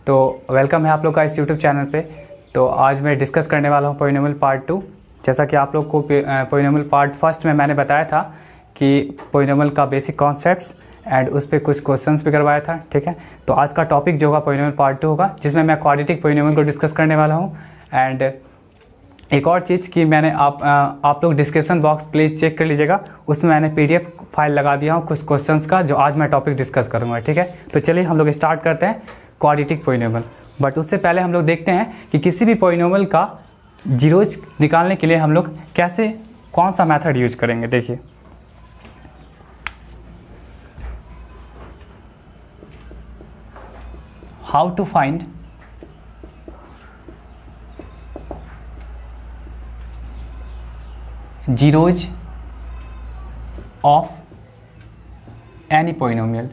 तो वेलकम है आप लोग का इस यूट्यूब चैनल पे। तो आज मैं डिस्कस करने वाला हूँ पोलिनोमियल पार्ट 2। जैसा कि आप लोग को पोलिनोमियल पार्ट फर्स्ट में मैंने बताया था कि पोलिनोमियल का बेसिक कॉन्सेप्ट्स एंड उस पर कुछ क्वेश्चंस भी करवाया था, ठीक है। तो आज का टॉपिक जो होगा पोलिनोमियल पार्ट 2 होगा, जिसमें मैं क्वाड्रेटिक पोलिनोमियल को डिस्कस करने वाला हूँ। एंड एक और चीज़ कि मैंने आप लोग डिस्क्रिप्शन बॉक्स प्लीज़ चेक कर लीजिएगा, उसमें मैंने PDF फाइल लगा दिया हूँ कुछ क्वेश्चंस का, जो आज मैं टॉपिक डिस्कस करूँगा, ठीक है। तो चलिए हम लोग स्टार्ट करते हैं क्वाड्रेटिक पोलिनोमियल। बट उससे पहले हम लोग देखते हैं कि किसी भी पोलिनोमियल का जीरोज निकालने के लिए हम लोग कैसे कौन सा मेथड यूज करेंगे। देखिए, how to find zeros of any polynomial।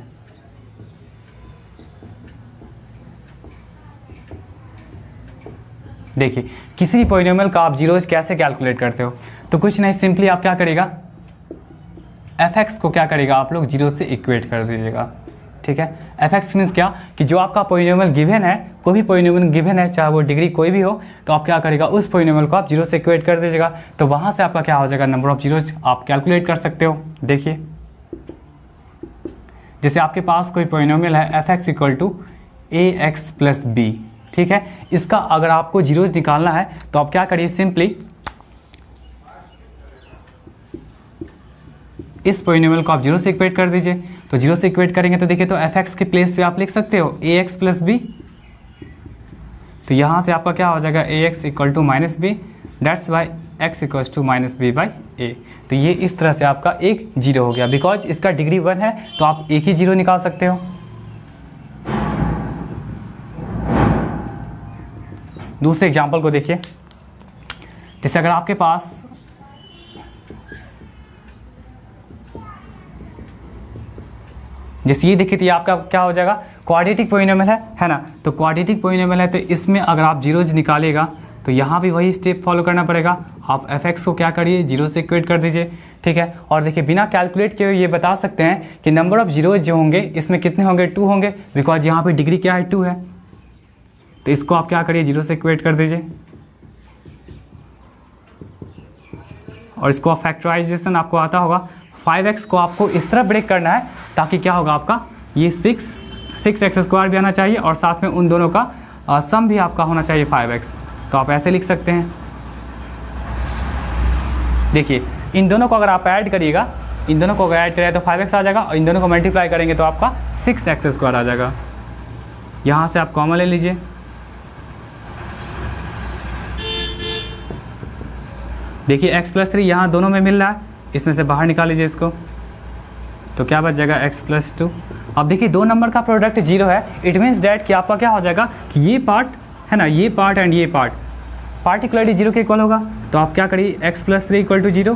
देखिए, किसी भी पोलिनोमियल का आप जीरोज कैसे कैलकुलेट करते हो, तो कुछ नहीं, सिंपली आप क्या करेगा, fx को क्या करेगा, आप लोग जीरो से इक्वेट कर दीजिएगा, ठीक है। fx मीन्स क्या कि जो आपका पोलिनोमियल गिवन है, कोई भी पोलिनोमियल गिवन है, चाहे वो डिग्री कोई भी हो, तो आप क्या करेगा, उस पोलिनोमियल को आप जीरो से इक्वेट कर दीजिएगा। तो वहाँ से आपका क्या हो जाएगा, नंबर ऑफ जीरोज आप कैलकुलेट कर सकते हो। देखिए, जैसे आपके पास कोई पोलिनोमियल है fx equal to ax plus b, ठीक है। इसका अगर आपको जीरोज निकालना है तो आप क्या करिए, सिंपली इस पोलिनोमियल को आप जीरो से इक्वेट कर दीजिए। तो जीरो से इक्वेट करेंगे तो देखिए, तो fx के प्लेस पे आप लिख सकते हो ax प्लस b। तो यहाँ से आपका क्या हो जाएगा, ax equal to minus B, that's by x equal to minus B by A. तो ये इस तरह से आपका एक जीरो हो गया। बिकॉज इसका डिग्री 1 है तो आप एक ही जीरो निकाल सकते हो। दूसरे एग्जाम्पल को देखिए, जैसे अगर आपके पास जैसे ये देखिए, तो ये आपका क्या हो जाएगा, क्वाड्रेटिक पोलिनोमियल है ना। तो क्वाड्रेटिक पोलिनोमियल है, तो इसमें अगर आप जीरोज निकालेगा तो यहाँ भी वही स्टेप फॉलो करना पड़ेगा। आप fx को क्या करिए, जीरो से इक्वेट कर दीजिए, ठीक है। और देखिए, बिना कैलकुलेट किए ये बता सकते हैं कि नंबर ऑफ जीरोज जो होंगे इसमें कितने होंगे, 2 होंगे। बिकॉज यहाँ पे डिग्री क्या है, 2 है। तो इसको आप क्या करिए, जीरो से इक्वेट कर दीजिए। और इसको फैक्टराइजेशन आपको आता होगा। 5x को आपको इस तरह ब्रेक करना है ताकि क्या होगा, आपका ये 6x² भी आना चाहिए और साथ में उन दोनों का सम भी आपका होना चाहिए 5x। तो आप ऐसे लिख सकते हैं। देखिए, इन दोनों को अगर आप ऐड करिएगा, इन दोनों को अगर ऐड करें तो 5x आ जाएगा, और इन दोनों को मल्टीप्लाई करेंगे तो आपका 6x² आ जाएगा। यहाँ से आप कॉमन ले लीजिए। देखिए, x प्लस 3 यहाँ दोनों में मिल रहा है, इसमें से बाहर निकाल लीजिए इसको, तो क्या बच जाएगा, x प्लस 2। अब देखिए, दो नंबर का प्रोडक्ट जीरो है। इट मीन्स डैट कि आपका क्या हो जाएगा कि ये पार्ट है ना, ये पार्ट एंड ये पार्ट पार्टिकुलरली जीरो के इक्वल होगा। तो आप क्या करिए, x plus 3 equal to zero,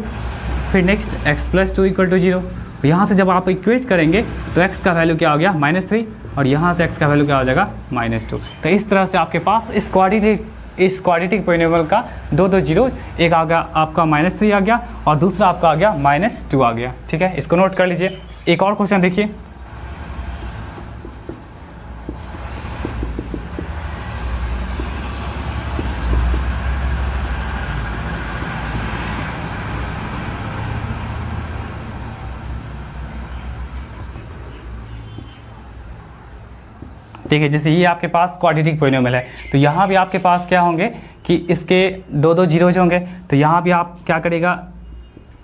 फिर next x plus 2 equal to zero. यहाँ से जब आप इक्वेट करेंगे तो x का वैल्यू क्या हो गया, -3, और यहाँ से x का वैल्यू क्या हो जाएगा, -2। तो इस तरह से आपके पास इस क्वाड्रेटिक पोलिनोमियल का दो जीरो, एक आ गया आपका -3 आ गया और दूसरा आपका आ गया -2 आ गया, ठीक है। इसको नोट कर लीजिए। एक और क्वेश्चन देखिए, देखिए, जैसे ये आपके पास क्वाड्रेटिक पोलिनोमियल है, तो यहाँ भी आपके पास क्या होंगे कि इसके दो जीरोज होंगे। तो यहाँ भी आप क्या करेगा,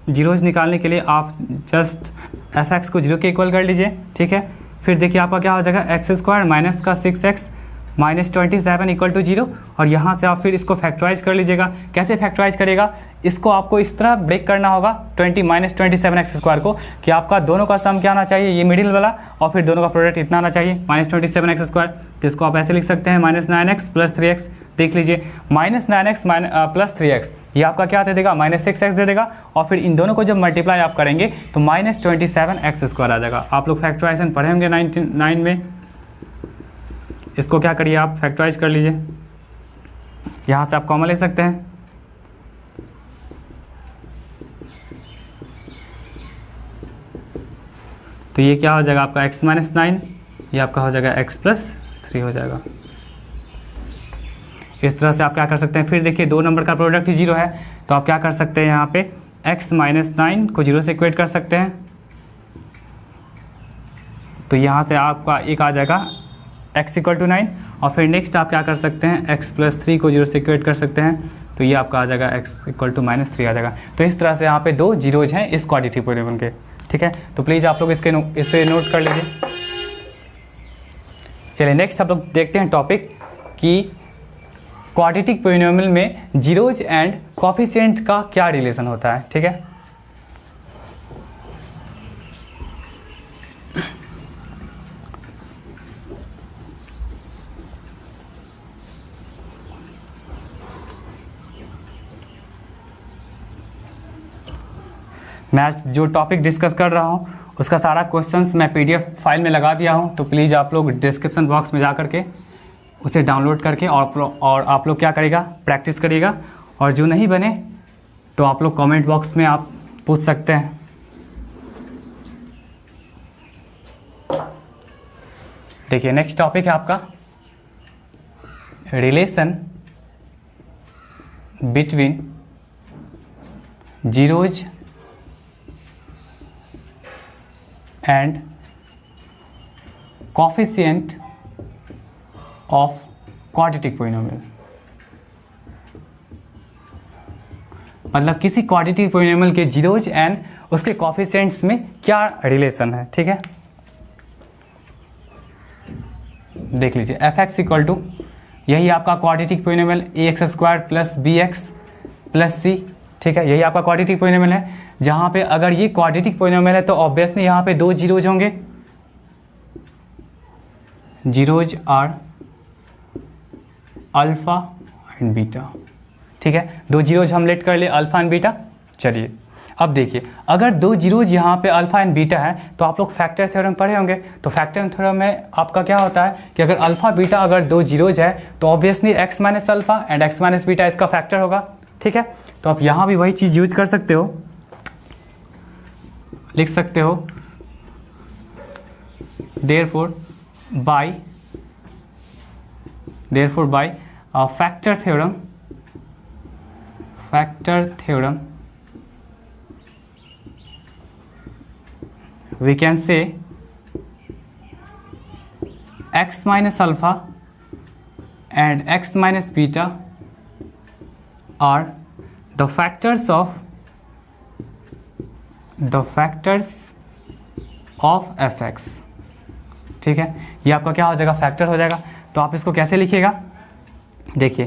जीरोज निकालने के लिए आप जस्ट fx को जीरो के इक्वल कर लीजिए, ठीक है। फिर देखिए, आपका क्या हो जाएगा, x² माइनस का 6x minus 27 equal to zero, और यहाँ से आप फिर इसको फैक्टराइज कर लीजिएगा। कैसे फैक्टराइज करेगा, इसको आपको इस तरह ब्रेक करना होगा 20 माइनस 27x² को, कि आपका दोनों का सम क्या आना चाहिए, ये मिडिल वाला, और फिर दोनों का प्रोडक्ट इतना आना चाहिए -27x²। तो इसको आप ऐसे लिख सकते हैं, -9x प्लस 3x। देख लीजिए, -9x प्लस 3x, ये आपका क्या दे देगा, -6x दे देगा, और फिर इन दोनों को जब मल्टीप्लाई आप करेंगे तो -27x² आ जाएगा। आप लोग फैक्टराइजेशन पढ़े होंगे 9 में। इसको क्या करिए, आप फैक्टराइज कर लीजिए। यहाँ से आप कॉमन ले सकते हैं। तो ये क्या हो जाएगा आपका x-9, ये आपका हो जाएगा x + 3 हो जाएगा। इस तरह से आप क्या कर सकते हैं, फिर देखिए 2 नंबर का प्रोडक्ट ही 0 है, तो आप क्या कर सकते हैं यहाँ पे x माइनस 9 को 0 से इक्वेट कर सकते हैं। तो यहाँ से आपका एक आ जाएगा x इक्वल टू 9, और फिर नेक्स्ट आप क्या कर सकते हैं x प्लस 3 को 0 से इक्वेट कर सकते हैं, तो ये आपका आ जाएगा x इक्वल टू माइनस 3 आ जाएगा। तो इस तरह से यहाँ पे 2 जीरोज हैं इस क्वाड्रेटिक पॉलिनॉमियल के, ठीक है। तो प्लीज़ आप लोग इसे नोट कर लीजिए। चलिए नेक्स्ट आप लोग देखते हैं टॉपिक कि क्वाड्रेटिक पॉलिनॉमियल में जीरोज एंड कोएफिशिएंट का क्या रिलेशन होता है, ठीक है। मैं जो टॉपिक डिस्कस कर रहा हूँ उसका सारा क्वेश्चंस मैं PDF फाइल में लगा दिया हूँ, तो प्लीज़ आप लोग डिस्क्रिप्शन बॉक्स में जा करके उसे डाउनलोड करके और आप लोग क्या करिएगा, प्रैक्टिस करिएगा, और जो नहीं बने तो आप लोग कमेंट बॉक्स में आप पूछ सकते हैं। देखिए नेक्स्ट टॉपिक है आपका relation between zeros and coefficient of quadratic polynomial. मतलब किसी क्वाड्रेटिक पॉलिनॉमियल के जीरोज एंड उसके कोएफिशिएंट्स में क्या रिलेशन है, ठीक है। देख लीजिए f(x) इक्वल टू यही आपका quadratic polynomial ax² plus bx plus c, ठीक है। यही आपका क्वाड्रेटिक पॉलिनॉमियल है, जहाँ पे अगर ये क्वाड्रेटिक पॉलिनॉमियल है तो ऑब्वियसली यहाँ पे 2 जीरोज होंगे, zeros are alpha and beta, ठीक है। 2 जीरोज हम लेट कर ले अल्फा एंड बीटा। चलिए अब देखिए अगर 2 जीरोज यहाँ पे अल्फा एंड बीटा है तो आप लोग फैक्टर थ्योरम पढ़े होंगे, तो फैक्टर थ्योरम में आपका क्या होता है कि अगर अल्फा बीटा अगर 2 जीरोज है तो obviously x minus alpha and x minus beta इसका फैक्टर होगा, ठीक है। तो आप यहाँ भी वही चीज़ यूज कर सकते हो, लिख सकते हो therefore by factor theorem we can say x minus alpha and x minus beta are the factors of fx, ठीक है। ये आपका क्या हो जाएगा, फैक्टर हो जाएगा। तो आप इसको कैसे लिखिएगा, देखिए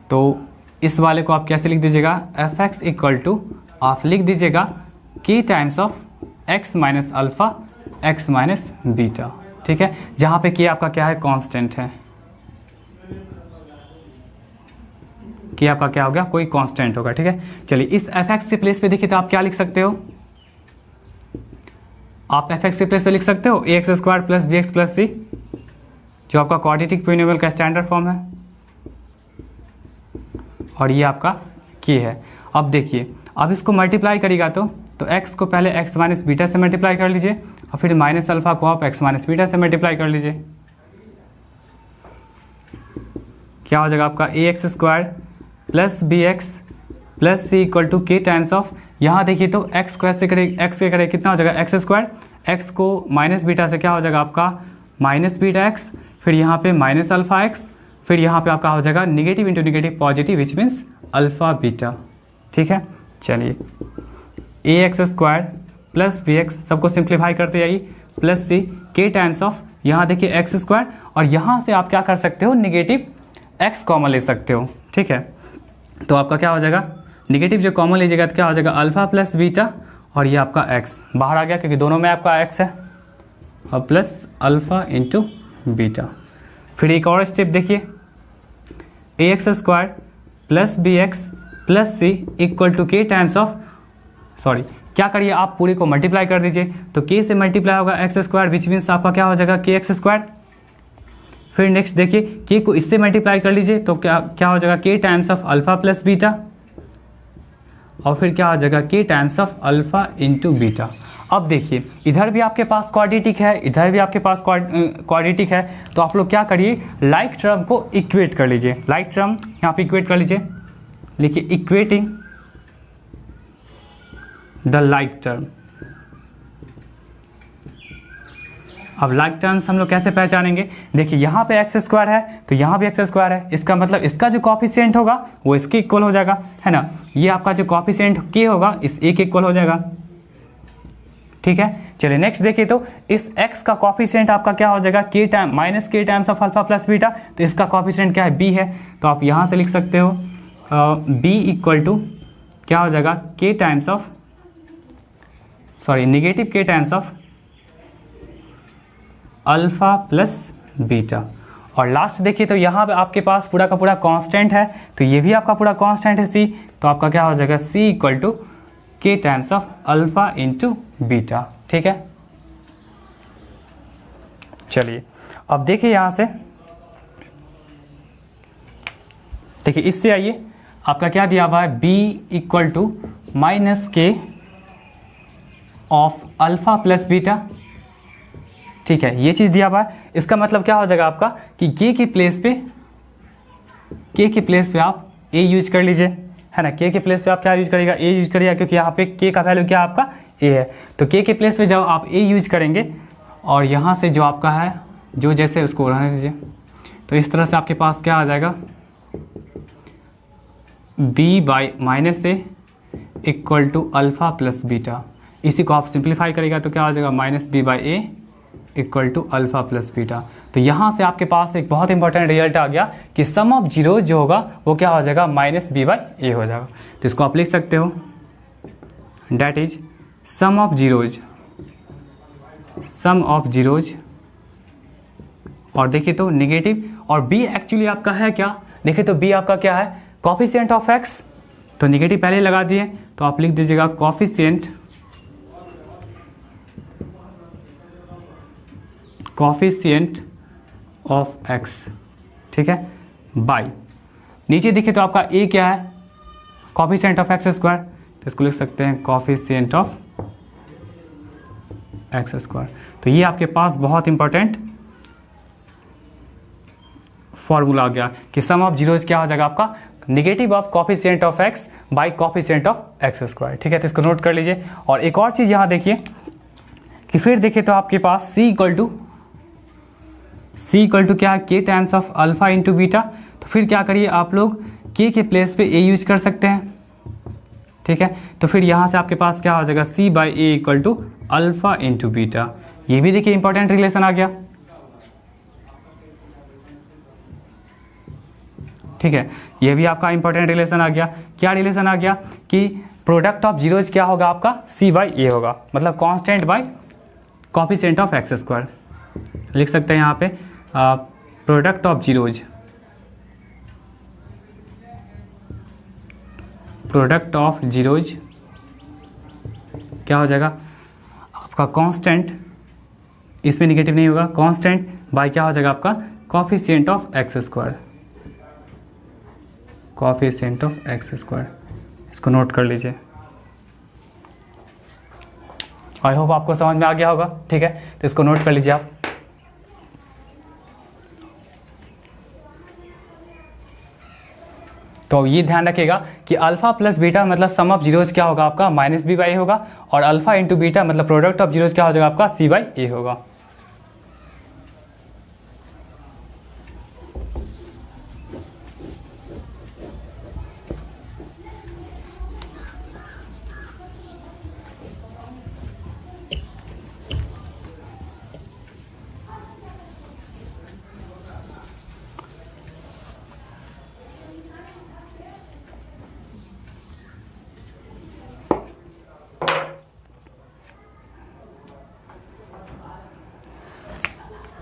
तो इस वाले को आप कैसे लिख दीजिएगा, fx इक्वल टू आप लिख दीजिएगा k times of x minus alpha x minus beta, ठीक है। जहाँ पे k आपका क्या है, कांस्टेंट है, k आपका क्या हो गया, कोई कांस्टेंट होगा, ठीक है। चलिए इस fx के प्लेस पे देखिए तो आप क्या लिख सकते हो, आप fx के प्लेस पे लिख सकते हो ax² plus bx plus c, जो आपका क्वाड्रेटिक पॉलिनॉमियल का स्टैंडर्ड फॉर्म है, और ये आपका k है। अब देखिए अब इसको मल्टीप्लाई करिएगा तो x को पहले x माइनस बीटा से मल्टीप्लाई कर लीजिए, और फिर माइनस अल्फा को आप x माइनस बीटा से मल्टीप्लाई कर लीजिए। क्या हो जाएगा आपका ax² plus bx plus c equal to k times of, यहाँ देखिए तो x स्क्वायर से करें x के करें कितना हो जाएगा x², x को माइनस बीटा से क्या हो जाएगा आपका माइनस बीटा x, फिर यहाँ पे माइनस अल्फा x, फिर यहाँ पे आपका हो जाएगा negative into negative positive which means alpha beta, ठीक है। चलिए ax² प्लस bx सबको सिंप्लीफाई करते जाइए plus c k times of, यहाँ देखिए x², और यहाँ से आप क्या कर सकते हो, निगेटिव x कॉमन ले सकते हो, ठीक है। तो आपका क्या हो जाएगा, निगेटिव जो कॉमन लीजिएगा तो क्या हो जाएगा अल्फा प्लस बीटा, और ये आपका x बाहर आ गया क्योंकि दोनों में आपका x है, और प्लस अल्फा इंटू बीटा। फिर एक और स्टेप देखिए ax² plus bx plus c equal to k times of, sorry क्या करिए आप पूरे को मल्टीप्लाई कर दीजिए, तो k से मल्टीप्लाई होगा x² विच मीन्स आपका क्या हो जाएगा kx²। फिर नेक्स्ट देखिए k को इससे मल्टीप्लाई कर लीजिए तो क्या हो जाएगा k times of alpha plus beta, और फिर क्या हो जाएगा k times of alpha into beta. अब देखिए इधर भी आपके पास क्वाड्रेटिक है, इधर भी आपके पास क्वाड्रेटिक है, तो आप लोग क्या करिए लाइक टर्म को इक्वेट कर लीजिए। लाइक टर्म यहाँ पे इक्वेट कर लीजिए, लिखिए इक्वेटिंग द लाइक टर्म। अब लाइक टर्म्स हम लोग कैसे पहचानेंगे, देखिए यहाँ पे एक्स स्क्वायर है तो यहाँ भी एक्स स्क्वायर है, इसका मतलब इसका जो कॉफिशिएंट होगा वो इसके इक्वल हो जाएगा, है ना। ये आपका जो कॉफिशिएंट के होगा इस ए के इक्वल हो जाएगा, ठीक है। चलिए नेक्स्ट देखिए, तो इस x का कॉफिशिएंट आपका क्या हो जाएगा k टाइम माइनस के times of alpha plus beta, तो इसका कॉफिशिएंट क्या है b है, तो आप यहाँ से लिख सकते हो b इक्वल टू क्या हो जाएगा k times of negative k times of alpha plus beta. और लास्ट देखिए तो यहाँ पे आपके पास पूरा का पूरा कांस्टेंट है, तो ये भी आपका पूरा कांस्टेंट है c, तो आपका क्या हो जाएगा c equal to k times of alpha into beta, ठीक है। चलिए अब देखिए यहाँ से, देखिए इससे आइए आपका क्या दिया हुआ है b इक्वल टू माइनस के ऑफ अल्फा प्लस बीटा, ठीक है। ये चीज़ दिया हुआ है, इसका मतलब क्या हो जाएगा आपका कि k के प्लेस पे आप a यूज कर लीजिए, है ना। k के प्लेस पे आप क्या यूज करिएगा, a यूज करिएगा, क्योंकि यहाँ पे k का वैल्यू क्या आपका a है, तो k के प्लेस पे जब आप a यूज करेंगे और यहाँ से जो आपका है जो जैसे उसको रहने दीजिए, तो इस तरह से आपके पास क्या आ जाएगा b by minus a equal to alpha plus beta. इसी को आप सिंप्लीफाई करेगा तो क्या आ जाएगा minus B by a equal to alpha plus beta. तो यहाँ से आपके पास एक बहुत इंपॉर्टेंट रिजल्ट आ गया कि सम ऑफ जीरोज जो होगा वो क्या हो जाएगा माइनस बी बाई ए हो जाएगा। तो इसको आप लिख सकते हो that is sum of zeros और देखिए तो नेगेटिव, और b एक्चुअली आपका है क्या, देखिए तो b आपका क्या है कॉफिशिएंट ऑफ x, तो नेगेटिव पहले लगा दिए, तो आप लिख दीजिएगा कॉफिशिएंट ऑफ x, ठीक है, बाई नीचे देखिए तो आपका a क्या है कॉफिशिएंट ऑफ x स्क्वायर, तो इसको लिख सकते हैं कॉफिशिएंट ऑफ x स्क्वायर। तो ये आपके पास बहुत इंपॉर्टेंट फॉर्मूला आ गया कि सम ऑफ जीरोज क्या हो जाएगा आपका negative of coefficient of x by coefficient of x square, ठीक है। तो इसको नोट कर लीजिए। और एक और चीज़ यहाँ देखिए कि फिर देखिए तो आपके पास c इक्वल टू क्या है k times of alpha into beta, तो फिर क्या करिए आप लोग k के प्लेस पे a यूज कर सकते हैं, ठीक है। तो फिर यहाँ से आपके पास क्या हो जाएगा c by a equal to alpha into beta. ये भी देखिए इंपॉर्टेंट रिलेशन आ गया, ठीक है। ये भी आपका इंपॉर्टेंट रिलेशन आ गया। क्या रिलेशन आ गया कि प्रोडक्ट ऑफ जीरोज क्या होगा आपका c बाई ए होगा, मतलब constant by coefficient of x square. लिख सकते हैं यहाँ पे प्रोडक्ट ऑफ जीरोज क्या हो जाएगा आपका कांस्टेंट, इसमें निगेटिव नहीं होगा, कांस्टेंट बाई क्या हो जाएगा आपका coefficient of x square, coefficient of x square. इसको नोट कर लीजिए। आई होप आपको समझ में आ गया होगा, ठीक है। तो इसको नोट कर लीजिए आप। तो ये ध्यान रखिएगा कि अल्फा प्लस बीटा मतलब सम ऑफ जीरोज क्या होगा आपका माइनस बी बाई ए होगा, और अल्फा इंटू बीटा मतलब प्रोडक्ट ऑफ जीरोज क्या हो जाएगा आपका सी बाई ए होगा।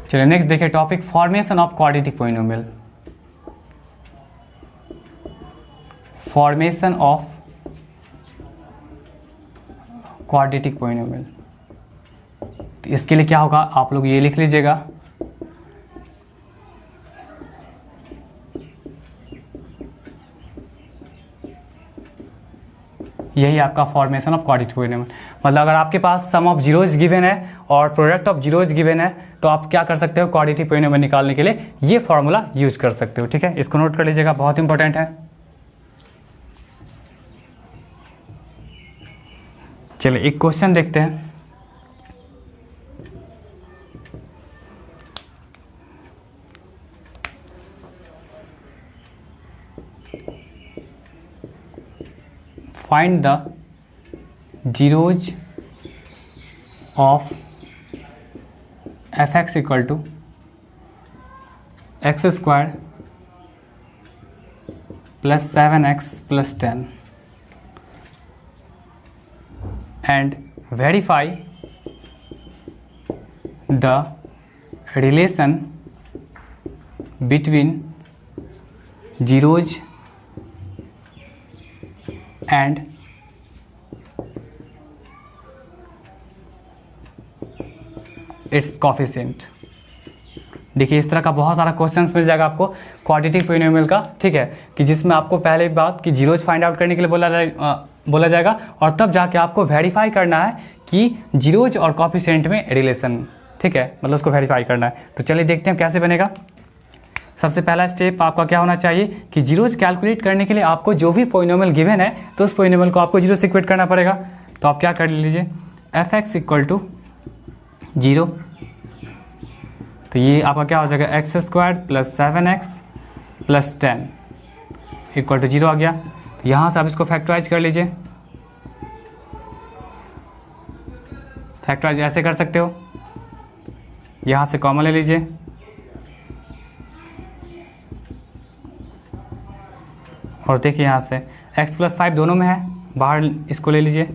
चलिए नेक्स्ट देखिए topic formation of quadratic polynomial. Formation of quadratic polynomial, तो इसके लिए क्या होगा आप लोग ये लिख लीजिएगा यही आपका फॉर्मेशन ऑफ क्वाड्रेटिक पोलिनोमियल। मतलब अगर आपके पास सम ऑफ जीरोज गिवन है और प्रोडक्ट ऑफ जीरोज गिवन है तो आप क्या कर सकते हो, क्वाड्रेटिक पोलिनोमियल निकालने के लिए ये फॉर्मूला यूज कर सकते हो। ठीक है, इसको नोट कर लीजिएगा, बहुत इंपॉर्टेंट है। चलिए एक क्वेश्चन देखते हैं। Find the zeros of fx equal to x squared plus 7x plus 10 and verify the relation between zeros and it's coefficient. देखिए इस तरह का बहुत सारा क्वेश्चंस मिल जाएगा आपको क्वाड्रेटिक पोलिनोमियल का। ठीक है, कि जिसमें आपको पहले बात कि जीरोज फाइंड आउट करने के लिए बोला जाएगा और तब जाके आपको वेरीफाई करना है कि जीरोज और कोफिशिएंट में रिलेशन। ठीक है, मतलब उसको वेरीफाई करना है। तो चलिए देखते हैं कैसे बनेगा। सबसे पहला स्टेप आपका क्या होना चाहिए कि जीरोज कैलकुलेट करने के लिए आपको जो भी पोलिनोमियल गिवन है तो उस पोलिनोमियल को आपको जीरो से इक्वेट करना पड़ेगा। तो आप क्या कर लीजिए, F X equal to zero, तो ये आपका क्या हो जाएगा X square plus 7x plus 10 equal to zero आ गया। तो यहाँ से आप इसको फैक्टराइज कर लीजिए। फैक्टराइज ऐसे कर सकते हो, यहाँ से कॉमन ले लीजिए और देखिए यहाँ से x प्लस 5 दोनों में है, बाहर इसको ले लीजिए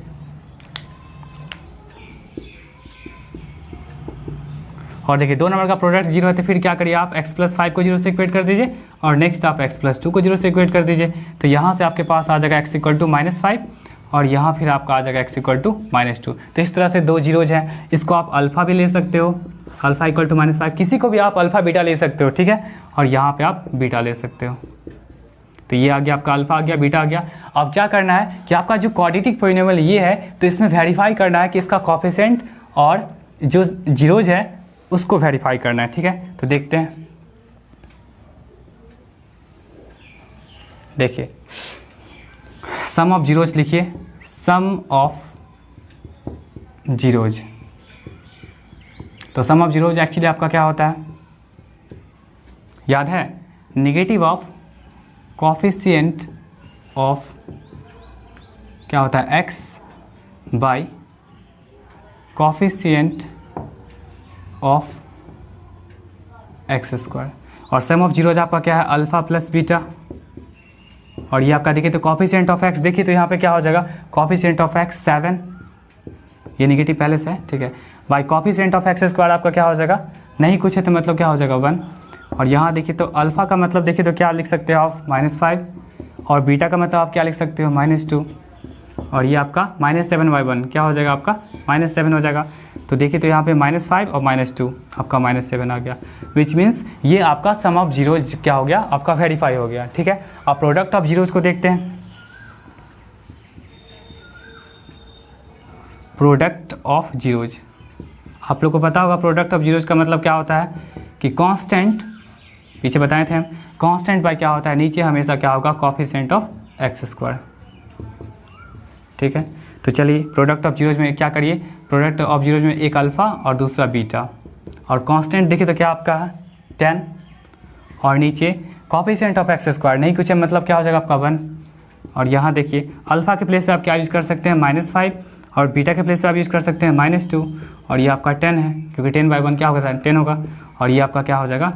और देखिए दो नंबर का प्रोडक्ट जीरो है तो फिर क्या करिए आप x प्लस 5 को जीरो से इक्वेट कर दीजिए और नेक्स्ट आप x प्लस 2 को जीरो से इक्वेट कर दीजिए। तो यहाँ से आपके पास आ जाएगा x इक्वल टू -5 और यहाँ फिर आपका आ जाएगा x इक्वल टू -2। तो इस तरह से दो जीरोज हैं, इसको आप अल्फ़ा भी ले सकते हो, अल्फ़ा इक्वल टू -5, किसी को भी आप अल्फ़ा बीटा ले सकते हो। ठीक है, और यहाँ पर आप बीटा ले सकते हो। तो ये आ गया आपका अल्फा आ गया, बीटा आ गया। अब क्या करना है कि आपका जो क्वाड्रेटिक पोलिनोमियल ये है तो इसमें वेरीफाई करना है कि इसका कोफिशिएंट और जो जीरोज है उसको वेरीफाई करना है। ठीक है, तो देखते हैं। देखिए सम ऑफ जीरोज लिखिए, सम ऑफ जीरोज। तो सम ऑफ जीरोज एक्चुअली आपका क्या होता है, याद है, नेगेटिव ऑफ कोफिशिएंट ऑफ क्या होता है x by coefficient of x square. और सम ऑफ जीरोज आपका क्या है, अल्फ़ा प्लस बीटा। और ये आपका देखिए तो कोफिशिएंट ऑफ x, देखिए तो यहाँ पे क्या हो जाएगा, कोफिशिएंट ऑफ x 7, ये नेगेटिव पहले से है। ठीक है, by coefficient of x square आपका क्या हो जाएगा, नहीं कुछ है तो मतलब क्या हो जाएगा 1। और यहाँ देखिए तो अल्फ़ा का मतलब देखिए तो क्या लिख सकते हो आप -5 और बीटा का मतलब आप क्या लिख सकते हो -2 और ये आपका -7/1 क्या हो जाएगा आपका -7 हो जाएगा। तो देखिए तो यहाँ पे -5 और -2 आपका -7 आ गया, विच मीन्स ये आपका सम ऑफ जीरोज क्या हो गया, आपका वेरीफाई हो गया। ठीक है, अब प्रोडक्ट ऑफ जीरोज को देखते हैं। प्रोडक्ट ऑफ जीरोज, आप लोग को पता होगा प्रोडक्ट ऑफ जीरोज का मतलब क्या होता है कि कांस्टेंट, पीछे बताए थे हम, कांस्टेंट बाय क्या होता है, नीचे हमेशा क्या होगा, कोफिशिएंट ऑफ एक्स स्क्वायर। ठीक है, तो चलिए प्रोडक्ट ऑफ जीरोज में क्या करिए, प्रोडक्ट ऑफ जीरोज में एक अल्फ़ा और दूसरा बीटा और कांस्टेंट देखिए तो क्या आपका है 10 और नीचे कोफिशिएंट ऑफ एक्स स्क्वायर, नहीं कुछ है मतलब क्या हो जाएगा आपका 1। और यहाँ देखिए अल्फ़ा के प्लेस पे आप क्या यूज़ कर सकते हैं -5 और बीटा के प्लेस पे आप यूज़ कर सकते हैं -2 और ये आपका 10 है क्योंकि 10/1 क्या होगा 10 होगा और ये आपका क्या हो जाएगा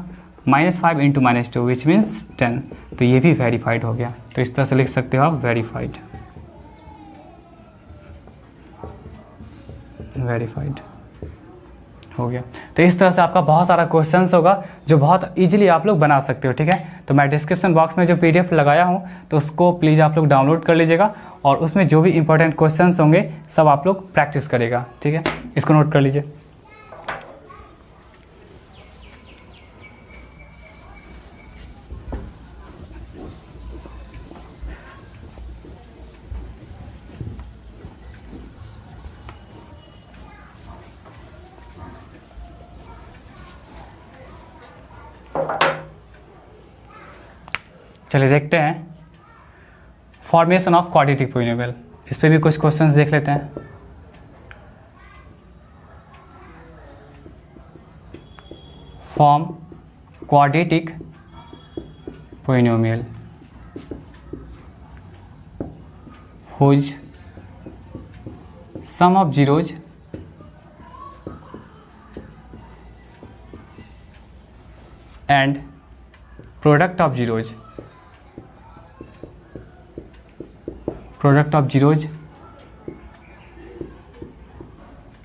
-5 इंटू -2 विच मीन्स 10। तो ये भी वेरीफाइड हो गया। तो इस तरह से लिख सकते हो आप वेरीफाइड, वेरीफाइड हो गया। तो इस तरह से आपका बहुत सारा क्वेश्चंस होगा जो बहुत इजीली आप लोग बना सकते हो। ठीक है, तो मैं डिस्क्रिप्शन बॉक्स में जो PDF लगाया हूँ तो उसको प्लीज़ आप लोग डाउनलोड कर लीजिएगा और उसमें जो भी इंपॉर्टेंट क्वेश्चंस होंगे सब आप लोग प्रैक्टिस करेगा। ठीक है, इसको नोट कर लीजिए। चलिए देखते हैं फॉर्मेशन ऑफ क्वाड्रेटिक पोलिनोमियल, इस पे भी कुछ क्वेश्चंस देख लेते हैं। Form quadratic polynomial whose sum of zeros and product of zeros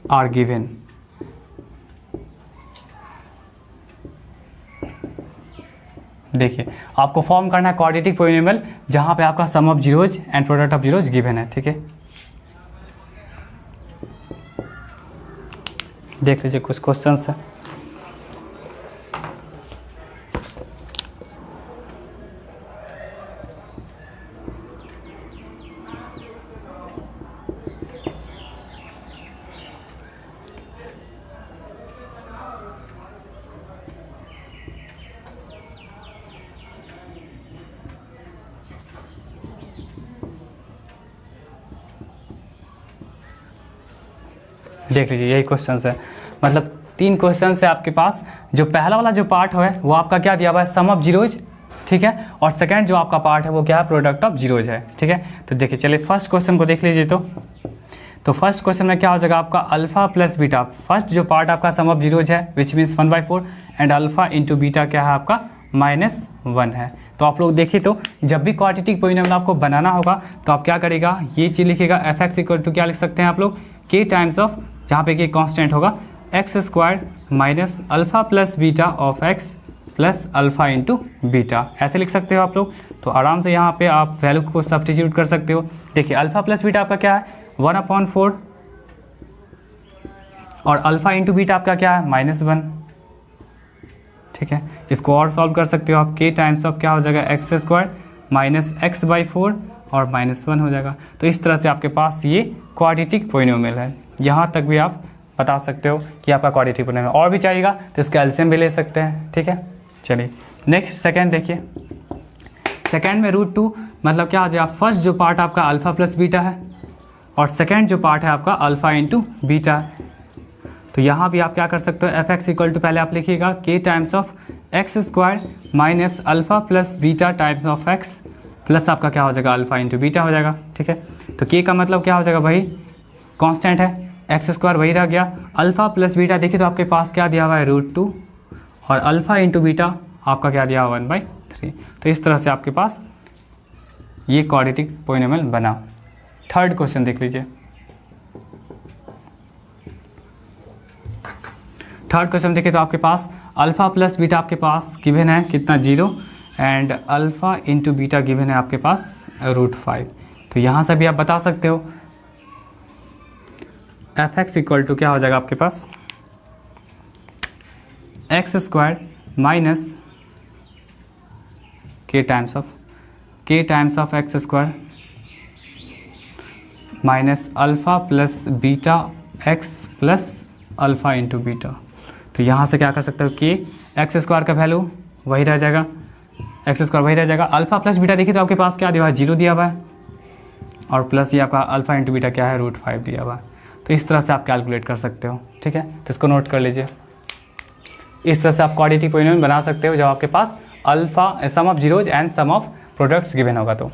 are given। देखिए आपको फॉर्म करना है क्वाड्रेटिक पोलिनोमियल जहां पे आपका sum of zeros and product of zeros given है। ठीक है, देख लीजिए कुछ क्वेश्चंस है। देख लीजिए यही क्वेश्चन है, मतलब 3 क्वेश्चन है आपके पास। जो पहला वाला जो पार्ट है वो आपका क्या दिया हुआ है, सम ऑफ जीरोज। ठीक है, और सेकंड जो आपका पार्ट है वो क्या है, प्रोडक्ट ऑफ जीरोज है। ठीक है, तो देखिए चलिए फर्स्ट क्वेश्चन को देख लीजिए। तो फर्स्ट क्वेश्चन में क्या हो जाएगा आपका अल्फा प्लस बीटा। फर्स्ट जो पार्ट आपका सम ऑफ जीरोज है which means 1/4 and alpha into beta क्या है आपका -1 है। तो आप लोग देखिए तो जब भी क्वाड्रेटिक पोलिनोमियल आपको बनाना होगा तो आप क्या करेगा, ये चीज़ लिखेगा f(x) इक्वल टू क्या लिख सकते हैं आप लोग, k टाइम्स ऑफ, जहाँ पे k कांस्टेंट होगा, x² minus alpha plus beta of x plus alpha into beta, ऐसे लिख सकते हो आप लोग। तो आराम से यहाँ पे आप वैल्यू को सब्स्टिट्यूट कर सकते हो। देखिए अल्फा प्लस बीटा आपका क्या है 1/4 और अल्फा इंटू बीटा आपका क्या है -1। ठीक है, इसको और सॉल्व कर सकते हो आप, k टाइम्स ऑफ क्या हो जाएगा x² माइनस x/4 और -1 हो जाएगा। तो इस तरह से आपके पास ये क्वाड्रेटिक पोलिनोमियल है। यहाँ तक भी आप बता सकते हो कि आपका क्वाड्रेटिक पोलिनोमियल। और भी चाहिएगा तो इसका एलसीएम भी ले सकते हैं। ठीक है, चलिए नेक्स्ट सेकेंड देखिए। सेकेंड में √2 मतलब क्या हो जाएगा, फर्स्ट जो पार्ट आपका अल्फा प्लस बीटा है और सेकेंड जो पार्ट है आपका अल्फा इंटू बीटा है। तो यहाँ भी आप क्या कर सकते हो, f(x) इक्वल टू पहले आप लिखिएगा k times of x² minus alpha plus beta times of x plus आपका क्या हो जाएगा अल्फा इंटू बीटा हो जाएगा। ठीक है, तो k का मतलब क्या हो जाएगा भाई, कांस्टेंट है, x² वही रह गया, अल्फा प्लस बीटा देखिए तो आपके पास क्या दिया हुआ है √2 और अल्फा इंटू बीटा आपका क्या दिया हुआ 1/3। तो इस तरह से आपके पास ये क्वाड्रेटिक पोलिनोमियल बना। थर्ड क्वेश्चन देख लीजिए। थर्ड क्वेश्चन देखिए तो आपके पास अल्फा प्लस बीटा आपके पास गिवन है कितना 0 and alpha into beta given है आपके पास √5। तो यहाँ से भी आप बता सकते हो f(x) इक्वल टू क्या हो जाएगा आपके पास x² minus k times of x² minus alpha plus beta x plus alpha into beta. तो यहाँ से क्या कर सकते हो कि x² का वैल्यू वही रह जाएगा, x² वही रह जाएगा, अल्फा प्लस बीटा देखिए तो आपके पास क्या दिया हुआ है 0 दिया हुआ है और प्लस ये आपका अल्फा इंटू बीटा क्या है √5 दिया हुआ है। तो इस तरह से आप कैलकुलेट कर सकते हो। ठीक है, तो इसको नोट कर लीजिए। इस तरह से आप क्वाड्रेटिक पोलिनोमियल बना सकते हो जब आपके पास alpha sum of zeros and sum of products given होगा। तो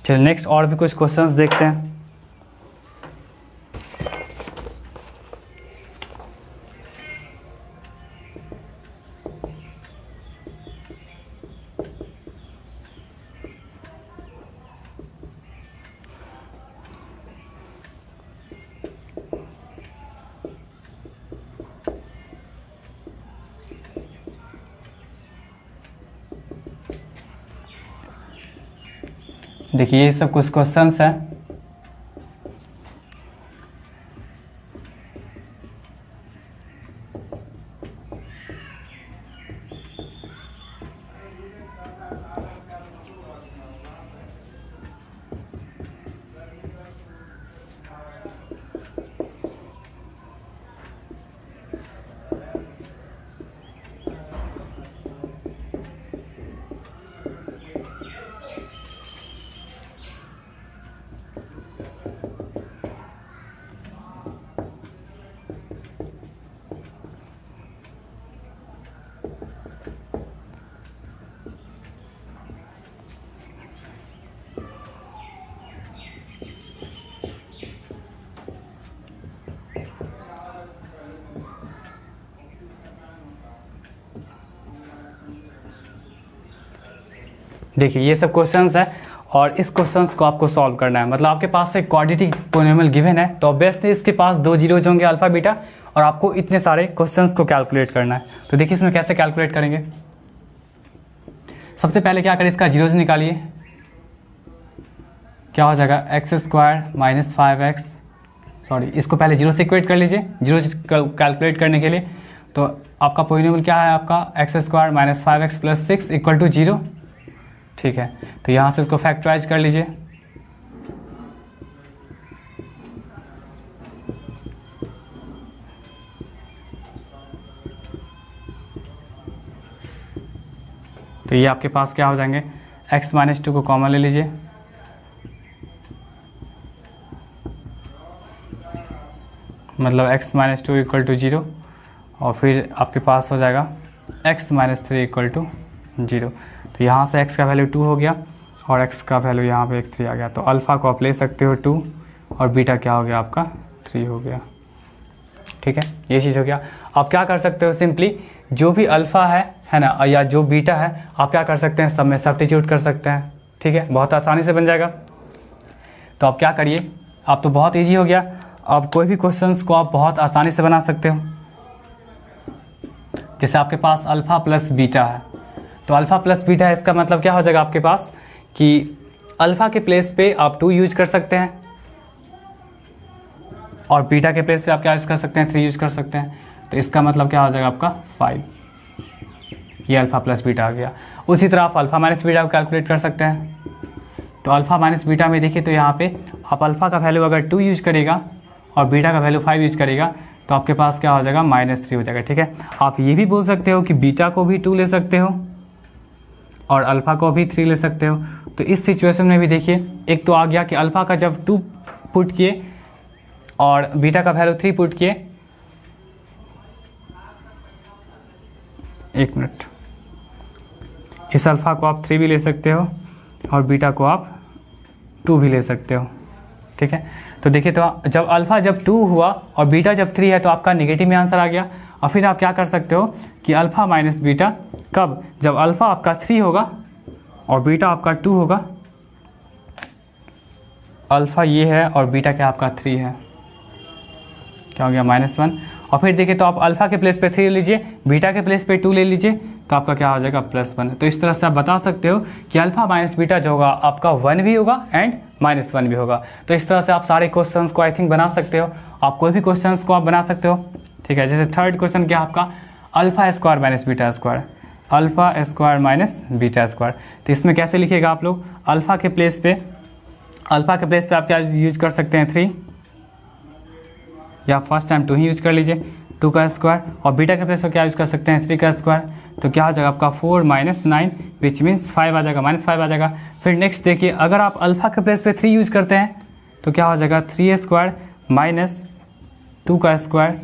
चलिए नेक्स्ट और भी कुछ क्वेश्चंस देखते हैं। देखिए ये सब कुछ क्वेश्चंस हैं। देखिए ये सब क्वेश्चंस है और इस क्वेश्चंस को आपको सॉल्व करना है। मतलब आपके पास एक क्वाड्रेटिक पोलिनोमियल गिवन है तो ऑब्वियसली इसके पास 2 जीरोज होंगे अल्फा बीटा, और आपको इतने सारे क्वेश्चंस को कैलकुलेट करना है। तो देखिए इसमें कैसे कैलकुलेट करेंगे। सबसे पहले क्या करें, इसका जीरोज निकालिए। क्या हो जाएगा, x² माइनस 5x, सॉरी इसको पहले जीरो से इक्वेट कर लीजिए, जीरो कैलकुलेट करने के लिए। तो आपका पोलिनोमियल क्या है, आपका x² minus 5x plus 6 equal to 0। ठीक है, तो यहाँ से इसको फैक्टराइज कर लीजिए। तो ये आपके पास क्या हो जाएंगे, x माइनस 2 को कॉमन ले लीजिए, मतलब x माइनस 2 इक्वल टू 0, और फिर आपके पास हो जाएगा x माइनस 3 इक्वल टू 0। तो यहाँ से x का वैल्यू 2 हो गया और x का वैल्यू यहाँ पे 3 आ गया। तो अल्फ़ा को आप ले सकते हो 2 और बीटा क्या हो गया आपका 3 हो गया। ठीक है, ये चीज़ हो गया। आप क्या कर सकते हो, सिंपली जो भी अल्फ़ा है ना, या जो बीटा है, आप क्या कर सकते हैं, सब में सब्स्टिट्यूट कर सकते हैं। ठीक है, बहुत आसानी से बन जाएगा। तो आप क्या करिए, आप तो बहुत ईजी हो गया। अब कोई भी क्वेश्चंस को आप बहुत आसानी से बना सकते हो। जैसे आपके पास अल्फ़ा प्लस बीटा है, तो अल्फ़ा प्लस बीटा है, इसका मतलब क्या हो जाएगा आपके पास कि अल्फ़ा के प्लेस पे आप 2 यूज कर सकते हैं और बीटा के प्लेस पे आप क्या यूज़ कर सकते हैं, 3 यूज़ कर सकते हैं। तो इसका मतलब क्या हो जाएगा आपका 5। ये अल्फ़ा प्लस बीटा आ गया। उसी तरह आप अल्फ़ा माइनस बीटा को कैलकुलेट कर सकते हैं। तो अल्फ़ा माइनस बीटा में देखिए, तो यहाँ पे आप अल्फ़ा का वैल्यू अगर 2 यूज करेगा और बीटा का वैल्यू 5 यूज करेगा तो आपके पास क्या हो जाएगा, -3 हो जाएगा। ठीक है, आप ये भी बोल सकते हो कि बीटा को भी 2 ले सकते हो और अल्फ़ा को भी 3 ले सकते हो। तो इस सिचुएशन में भी देखिए, एक तो आ गया कि अल्फ़ा का जब 2 पुट किए और बीटा का वैल्यू 3 पुट किए, एक मिनट, इस अल्फ़ा को आप 3 भी ले सकते हो और बीटा को आप 2 भी ले सकते हो। ठीक है, तो देखिए, तो जब अल्फ़ा जब 2 हुआ और बीटा जब 3 है तो आपका नेगेटिव में आंसर आ गया। और फिर आप क्या कर सकते हो कि अल्फ़ा माइनस बीटा कब, जब अल्फ़ा आपका 3 होगा और बीटा आपका 2 होगा। अल्फ़ा ये है और बीटा क्या आपका 3 है, क्या हो गया -1। और फिर देखिए, तो आप अल्फ़ा के प्लेस पे 3 ले लीजिए, बीटा के प्लेस पे 2 ले लीजिए, तो आपका क्या हो जाएगा +1। तो इस तरह से आप बता सकते हो कि अल्फ़ा माइनस बीटा जो होगा आपका 1 भी होगा एंड -1 भी होगा। तो इस तरह से आप सारे क्वेश्चंस को आई थिंक बना सकते हो। आप कोई भी क्वेश्चंस को आप बना सकते हो। ठीक है, जैसे थर्ड क्वेश्चन क्या आपका, अल्फ़ा² माइनस बीटा², अल्फ़ा² माइनस बीटा²। तो इसमें कैसे लिखिएगा आप लोग, अल्फ़ा के प्लेस पे आप क्या यूज कर सकते हैं, 3, या फर्स्ट टाइम 2 ही यूज कर लीजिए, 2 का स्क्वायर, और बीटा के प्लेस पे क्या यूज कर सकते हैं, 3 का स्क्वायर। तो क्या हो जाएगा आपका 4 - 9 विच मीन्स 5 आ जाएगा, -5 आ जाएगा। फिर नेक्स्ट देखिए, अगर आप अल्फ़ा के प्लेस पे 3 यूज करते हैं तो क्या हो जाएगा, 3² माइनस 2 का स्क्वायर,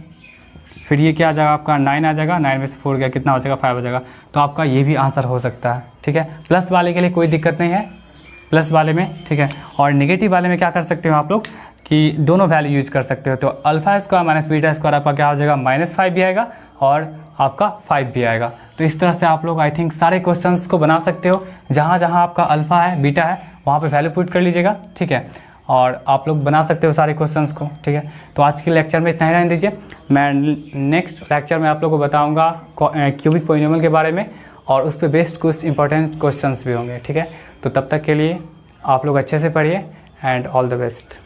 फिर ये क्या आ जाएगा आपका 9 आ जाएगा, 9 में से 4 गया, कितना हो जाएगा 5 हो जाएगा। तो आपका ये भी आंसर हो सकता है। ठीक है, प्लस वाले के लिए कोई दिक्कत नहीं है, प्लस वाले में। ठीक है, और नेगेटिव वाले में क्या कर सकते हो आप लोग कि दोनों वैल्यू यूज कर सकते हो। तो अल्फ़ा² माइनस बीटा² आपका क्या हो जाएगा, -5 भी आएगा और आपका 5 भी आएगा। तो इस तरह से आप लोग आई थिंक सारे क्वेश्चंस को बना सकते हो। जहाँ जहाँ आपका अल्फ़ा है, बीटा है, वहाँ पे वैल्यू पुट कर लीजिएगा। ठीक है, और आप लोग बना सकते हो सारे क्वेश्चंस को। ठीक है, तो आज के लेक्चर में इतना ही रहने दीजिए। मैं नेक्स्ट लेक्चर में आप लोगों को बताऊँगा क्यूबिक पोलिनोमियल के बारे में, और उस पर बेस्ड कुछ इंपॉर्टेंट क्वेश्चंस भी होंगे। ठीक है, तो तब तक के लिए आप लोग अच्छे से पढ़िए एंड ऑल द बेस्ट।